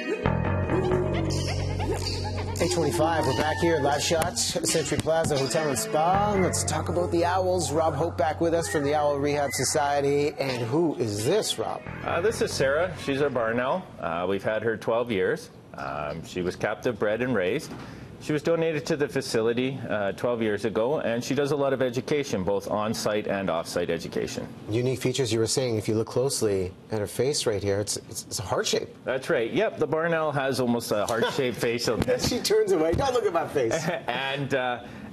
8:25, we're back here at Live Shots, Century Plaza Hotel and Spa. Let's talk about the owls. Rob Hope back with us from the Owl Rehab Society. And who is this, Rob? This is Sara. She's our barn owl. We've had her 12 years. She was captive bred and raised. She was donated to the facility 12 years ago, and she does a lot of education, both on-site and off-site education. Unique features, you were saying, if you look closely at her face right here, it's a heart shape. That's right. Yep, the barn owl has almost a heart-shaped facial. She turns away. Don't look at my face. And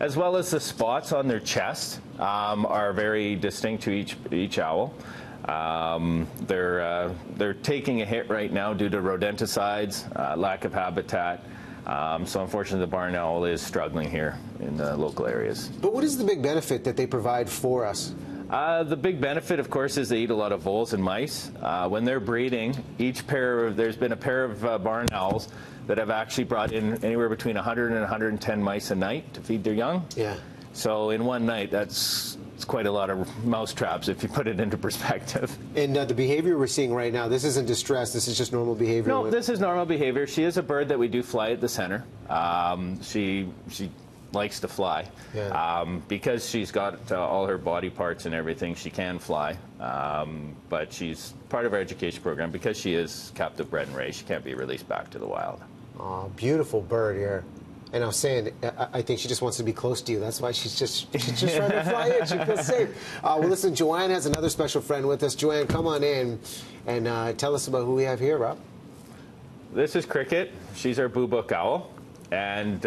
as well as the spots on their chest are very distinct to each owl. They're taking a hit right now due to rodenticides, lack of habitat. So unfortunately, the barn owl is struggling here in the local areas. But what is the big benefit that they provide for us? The big benefit, of course, is they eat a lot of voles and mice. When they're breeding, there's been a pair of barn owls that have actually brought in anywhere between 100 and 110 mice a night to feed their young. Yeah. So in one night, it's quite a lot of mouse traps if you put it into perspective. And the behavior we're seeing right now, this isn't distress, this is just normal behavior? No, this is normal behavior. She is a bird that we do fly at the center. She likes to fly. Yeah. Because she's got all her body parts and everything, she can fly. But she's part of our education program. Because she is captive bred and raised, she can't be released back to the wild. Oh, beautiful bird here. And I was saying, I think she just wants to be close to you. That's why she's just trying to fly in. She feels safe. Well, listen, Joanne has another special friend with us. Joanne, come on in and tell us about who we have here, Rob. This is Cricket. She's our boobook owl. And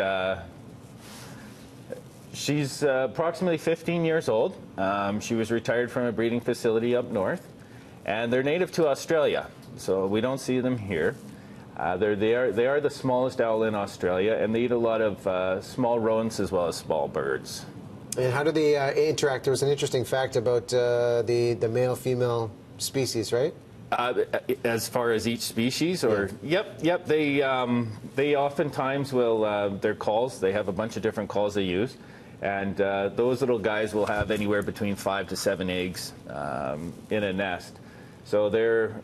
she's approximately 15 years old. She was retired from a breeding facility up north. And they're native to Australia, so we don't see them here. They are the smallest owl in Australia, and they eat a lot of small rodents as well as small birds. And how do they interact? There was an interesting fact about the male-female species, right? As far as each species, or yeah. Yep. They oftentimes will their calls. They have a bunch of different calls they use, and those little guys will have anywhere between 5 to 7 eggs in a nest. So they're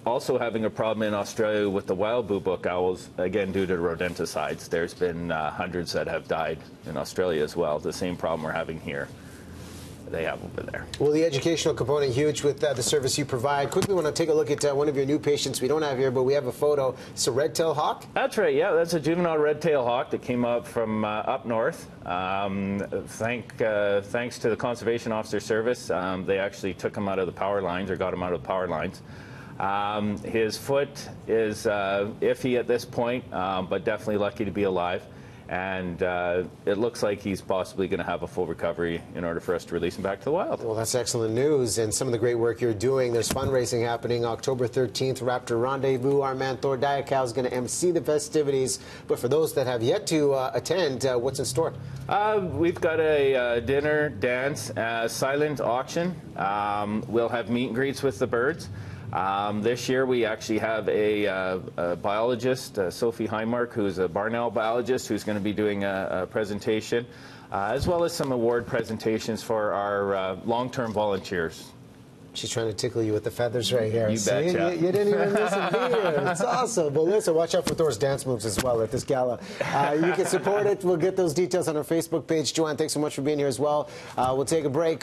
also having a problem in Australia with the wild boobook owls, again due to rodenticides. There's been hundreds that have died in Australia as well. The same problem we're having here, they have over there. Well, the educational component huge with the service you provide. Quickly want to take a look at one of your new patients we don't have here, but we have a photo. It's a red-tailed hawk? That's right, yeah. That's a juvenile red-tailed hawk that came up from up north. Thanks to the Conservation Officer Service, they actually took him out of the power lines, or got him out of the power lines. His foot is iffy at this point, but definitely lucky to be alive. And it looks like he's possibly going to have a full recovery in order for us to release him back to the wild. Well, that's excellent news, and some of the great work you're doing. There's fundraising happening October 13th, Raptor Rendezvous. Our man Thor Diakow is going to MC the festivities. But for those that have yet to attend, what's in store? We've got a dinner, dance, silent auction. We'll have meet and greets with the birds. This year we actually have a biologist, Sophie Highmark, who's a barn owl biologist, who's going to be doing a presentation, as well as some award presentations for our long-term volunteers. She's trying to tickle you with the feathers right here. You betcha. You didn't even listen here. It's awesome. Well, listen, watch out for Thor's dance moves as well at this gala. You can support it. We'll get those details on our Facebook page. Joanne, thanks so much for being here as well. We'll take a break.